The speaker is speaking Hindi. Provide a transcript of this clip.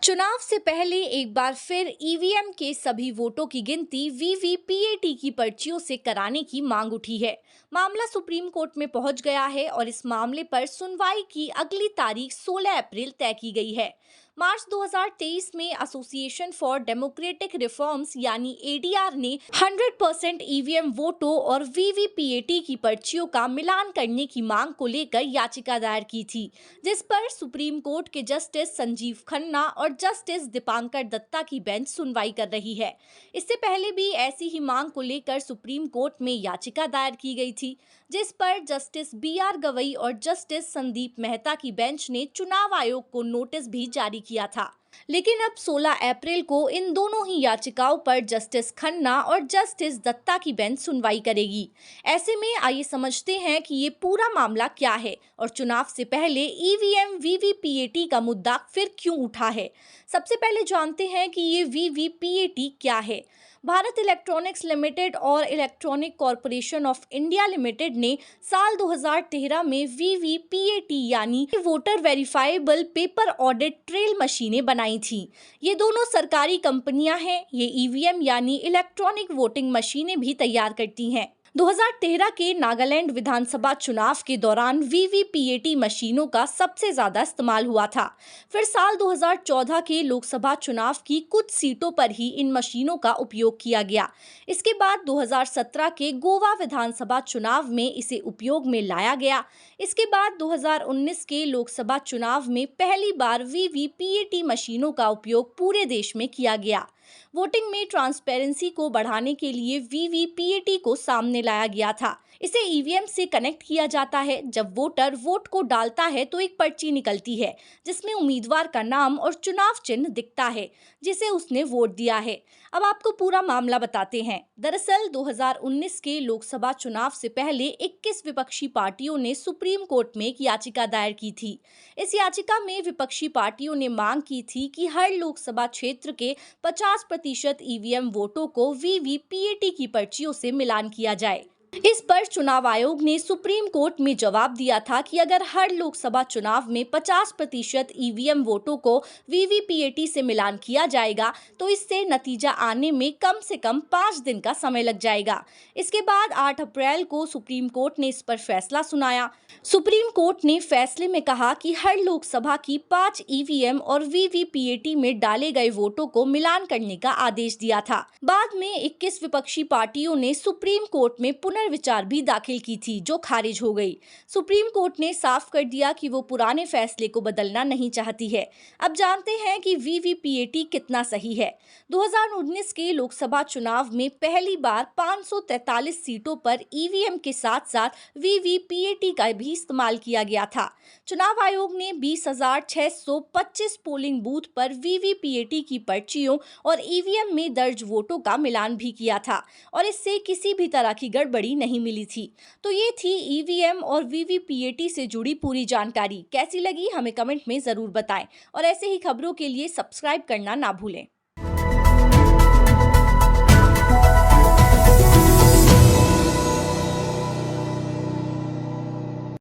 चुनाव से पहले एक बार फिर ईवीएम के सभी वोटों की गिनती वीवीपीएटी की पर्चियों से कराने की मांग उठी है। मामला सुप्रीम कोर्ट में पहुंच गया है और इस मामले पर सुनवाई की अगली तारीख 16 अप्रैल तय की गई है। मार्च 2023 में एसोसिएशन फॉर डेमोक्रेटिक रिफॉर्म्स यानी एडीआर ने 100% ईवीएम वोटों और वीवीपीएटी की पर्चियों का मिलान करने की मांग को लेकर याचिका दायर की थी, जिस पर सुप्रीम कोर्ट के जस्टिस संजीव खन्ना और जस्टिस दीपांकर दत्ता की बेंच सुनवाई कर रही है। इससे पहले भी ऐसी ही मांग को लेकर सुप्रीम कोर्ट में याचिका दायर की गई थी, जिस पर जस्टिस बीआर गवई और जस्टिस संदीप मेहता की बेंच ने चुनाव आयोग को नोटिस भी जारी किया था। लेकिन अब 16 अप्रैल को इन दोनों ही याचिकाओं पर जस्टिस खन्ना और जस्टिस दत्ता की बेंच सुनवाई करेगी। ऐसे में आइए समझते हैं कि ये पूरा मामला क्या है और चुनाव से पहले ईवीएम वीवीपीएटी का मुद्दा फिर क्यों उठा है। सबसे पहले जानते हैं कि ये वीवीपीएटी क्या है। भारत इलेक्ट्रॉनिक्स लिमिटेड और electronic corporation of India limited ने साल 2013 में वीवीपीएटी यानी voter verifiable paper audit trail मशीनें बनाई थी। ये दोनों सरकारी कंपनियां हैं। ये ईवीएम यानी इलेक्ट्रॉनिक वोटिंग मशीनें भी तैयार करती हैं। 2013 के नागालैंड विधानसभा चुनाव के दौरान वीवीपीएटी मशीनों का सबसे ज्यादा इस्तेमाल हुआ था। फिर साल 2014 के लोकसभा चुनाव की कुछ सीटों पर ही इन मशीनों का उपयोग किया गया। इसके बाद 2017 के गोवा विधानसभा चुनाव में इसे उपयोग में लाया गया। इसके बाद 2019 के लोकसभा चुनाव में पहली बार वीवीपीएटी मशीनों का उपयोग पूरे देश में किया गया। वोटिंग में ट्रांसपेरेंसी को बढ़ाने के लिए वीवीपीएटी को सामने लाया गया था। इसे ईवीएम से कनेक्ट किया जाता है। जब वोटर वोट को डालता है तो एक पर्ची निकलती है, जिसमें उम्मीदवार का नाम और चुनाव चिन्ह दिखता है, जिसे उसने वोट दिया है। अब आपको पूरा मामला बताते हैं। दरअसल 2019 के लोकसभा चुनाव से पहले 21 विपक्षी पार्टियों ने सुप्रीम कोर्ट में एक याचिका दायर की थी। इस याचिका में विपक्षी पार्टियों ने मांग की थी कि हर लोकसभा क्षेत्र के 50% ईवीएम वोटों को वीवीपीएटी की पर्चियों से मिलान किया जाए। इस पर चुनाव आयोग ने सुप्रीम कोर्ट में जवाब दिया था कि अगर हर लोकसभा चुनाव में 50% ईवीएम वोटों को वीवीपीएटी से मिलान किया जाएगा तो इससे नतीजा आने में कम से कम 5 दिन का समय लग जाएगा। इसके बाद 8 अप्रैल को सुप्रीम कोर्ट ने इस पर फैसला सुनाया। सुप्रीम कोर्ट ने फैसले में कहा कि हर लोकसभा की 5 ईवीएम और वीवीपीएटी में डाले गए वोटों को मिलान करने का आदेश दिया था। बाद में 21 विपक्षी पार्टियों ने सुप्रीम कोर्ट में पुनर्विचार भी दाखिल की थी, जो खारिज हो गई। सुप्रीम कोर्ट ने साफ कर दिया कि वो पुराने फैसले को बदलना नहीं चाहती है। अब जानते हैं कि वीवीपीएटी कितना सही है। 2019 के लोकसभा चुनाव में पहली बार 543 सीटों पर ईवीएम के साथ साथ वीवीपीएटी का भी इस्तेमाल किया गया था। चुनाव आयोग ने 20,625 पोलिंग बूथ पर वीवीपीएटी की पर्चियों और ईवीएम में दर्ज वोटों का मिलान भी किया था और इससे किसी भी तरह की गड़बड़ी नहीं मिली थी। तो ये थी ईवीएम और वीवीपीएटी से जुड़ी पूरी जानकारी। कैसी लगी हमें कमेंट में जरूर बताएं और ऐसे ही खबरों के लिए सब्सक्राइब करना ना भूलें।